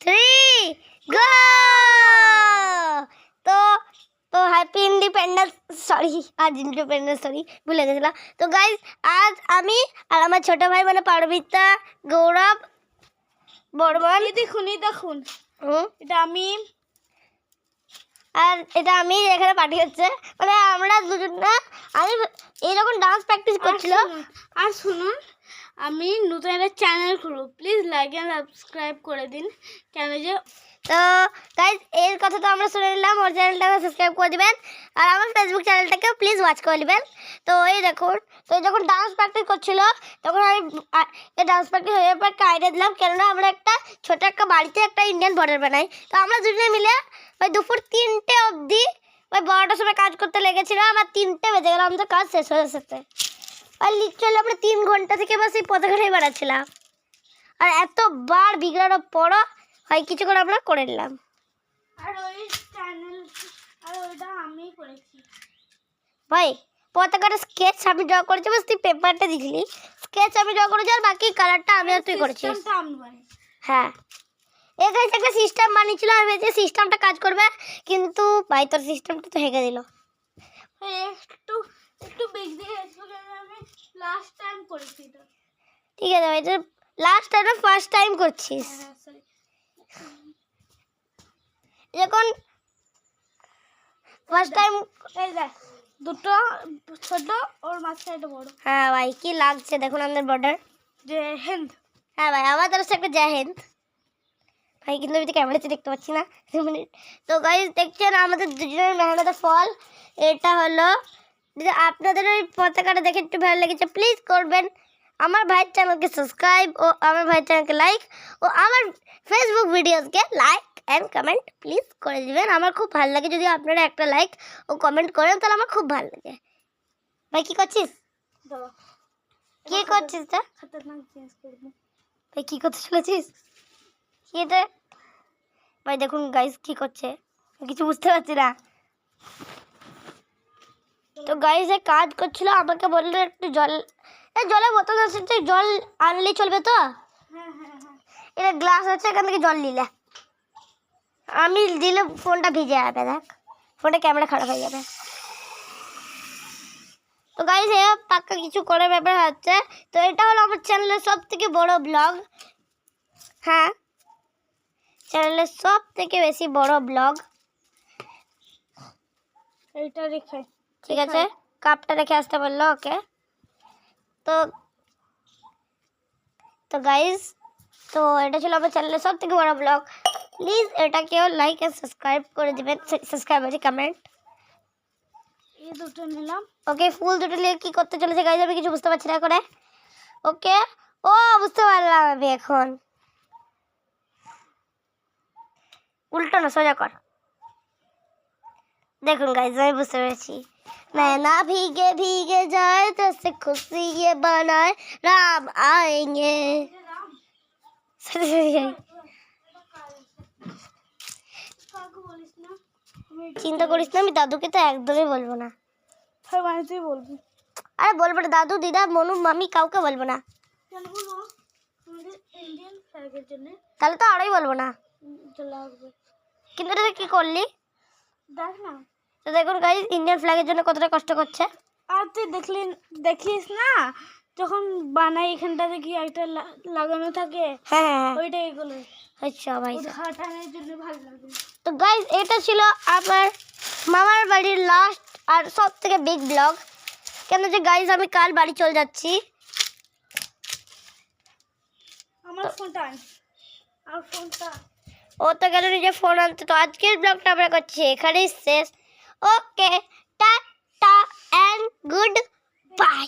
3 গো। তো তো happy independence, আজ ইন্ডিপেন্ডেন্স ভুলে গেছিলাম। তো গাইজ আজ আমি আর আমার ছোট ভাই মানে পারমিতা, গৌরব, বর্মন, দেখুন এটা আমি আর এটা আমি এখানে পাঠিয়েছে মানে আমরা দুজন না, আমি এইরকম ডান্স প্র্যাকটিস করছিল। আর শুনুন, আমি নতুন একটা চ্যানেল খুলব, প্লিজ লাইক অ্যান্ড সাবস্ক্রাইব করে দিন। কেন যে তো গাইজ এর কথা তো আমরা শুনে নিলাম, ওর চ্যানেলটাকে সাবস্ক্রাইব করে দিবেন আর আমার ফেসবুক চ্যানেলটাকেও প্লিজ ওয়াচ করে নেবেন। তো এই দেখুন, তো যখন ডান্স প্র্যাকটিস করছিল তখন আমি এই ডান্স প্র্যাকটিস হয়ে যাওয়ার পর একটা আইডিয়া দিলাম, কেননা আমরা একটা ছোটো একটা বাড়িতে একটা ইন্ডিয়ান বর্ডার বানাই। তো আমরা দুজনে মিলে ওই দুপুর 3টে অবধি ওই 12টার সময় কাজ করতে লেগেছিলাম, আমার 3টে বেজে গেল আমাদের কাজ শেষ হয়ে যেতে। আর লিটারালি আমরা 3 ঘন্টা থেকে বাস এই পতাকাটাই বানাচ্ছিলাম। আর এতবার বিগড়ানোর পরও হয় কিছু করে আমরা করে নিলাম। আর ওই চ্যানেল আর ওইটা আমি করেছি ভাই। পতাকাটা স্কেচ আমি ড্র করেছি, বাস তুই পেপারটা দিছিলি, স্কেচ আমি ড্র করেছি আর বাকি কালারটা আমি আর তুই করেছিস। হ্যাঁ, এই গাইস একটা সিস্টেম বানিয়েছিল, আমি ভেবেছি সিস্টেমটা কাজ করবে, কিন্তু ভাই তোর সিস্টেমটা তো হেগে দিল। একটু একটু বেগ দিয়ে আমি লাস্ট টাইম করেছি এটা। ঠিক আছে ভাই, লাস্ট টাইম ফার্স্ট টাইম করছিস। যখন ফার্স্ট টাইম এই দেখ দুটো ছোট ওর মাঝখানে বড়। হ্যাঁ ভাই, কি লাগছে দেখুন আমাদের বর্ডার। যে হিন্দ। হ্যাঁ ভাই, আমার তরফ থেকে একটা জয় হিন্দ ভাই, কিন্তু আমি তো ক্যামেরাতে দেখতে পাচ্ছি না। তো গাইস দেখছেন আমাদের দুজনের মেহনতের ফল। এটা হলো, যদি আপনাদের ওই পতাকাটা দেখে একটু ভালো লেগেছে প্লিজ করবেন আমার ভাইয়ের চ্যানেলকে সাবস্ক্রাইব ও আমার ভাইয়ের চ্যানেলকে লাইক ও আমার ফেসবুক ভিডিওসকে লাইক অ্যান্ড কমেন্ট প্লিজ করে দিবেন। আমার খুব ভালো লাগে যদি আপনারা একটা লাইক ও কমেন্ট করেন, তাহলে আমার খুব ভালো লাগে। ভাই কি করছিস? কি করছিস তা? খতরনাক জিনিস করব ভাই কি করতে চলেছিস? কি এটা? ভাই দেখুন গাইস কি করছে, কিছু বুঝতে পারছি না। তো গাইস এ কাজ করছিল, আমাকে বললো একটু জল, জলের বোতল আছে, জল আনলেই চলবে তো? এটা গ্লাস আছে, এখান থেকে জল নিলে আমি দিলে ফোনটা ভিজে যাবে, দেখ ফোনটা ক্যামেরা খারাপ হয়ে যাবে। তো গাইস এ পাক্কা কিছু করার ব্যাপার হচ্ছে। তো এটা হলো আমার চ্যানেলের সব থেকে বড় ব্লগ। হ্যাঁ, চ্যানেলের সব থেকে বেশি বড় ব্লগ। এইটা রেখে ঠিক আছে, কাপটা রেখে আসতে বললো ওকে। তো তো গাইজ, তো এটা ছিল আমার চ্যানেলের সব থেকে বড় ব্লগ। প্লিজ এটাকেও লাইক অ্যান্ড সাবস্ক্রাইব করে দেবেন, সাবস্ক্রাইব আছে কমেন্ট। এই দুটো নিলাম। ওকে, ফুল দুটো নিয়ে কী করতে চলেছে গাইজ আমি কিছু বুঝতে পারছি না করে। ওকে, ও বুঝতে পারলাম আমি এখন, উল্টো না সোজা কর। দেখুন গাইজ আমি বুঝতে পেরেছি। नैना भीगे भीगे जाए जैसे खुशी ये बनाए राम आएंगे। চিন্তা করিস না, আমি দাদুকে তো একদমই বলবো না। তুই বলবি? আরে বলবো না, দাদু দিদা মনু মামি কাউকে বলবো না। তাহলে তো আরোই বলবো না। কিন্তু এটা কি করলি দেখ না। তো দেখুন গাইস ইন্ডিয়ান ফ্ল্যাগের জন্য কতটা কষ্ট করছে। আর তুই দেখিস না যখন বানাই এখানটাতে কি একটা লাগানো থাকে। হ্যাঁ ওইটা এগুলো। আচ্ছা ভাই, উদ্ঘাটনের জন্য ভালো লাগে। তো গাইস এটা ছিল আমার মামার বাড়ির লাস্ট আর সব থেকে বিগ ব্লগ। কেন যে গাইস আমি কাল বাড়ি চলে যাচ্ছি। আমার ফোনটা আর ফোনটা ও তো গেল নিজে ফোন আনতে। তো আজকের ব্লগটা আমরা করছি এখানেই শেষ। ওকে, টাটা অ্যান্ড গুড বাই।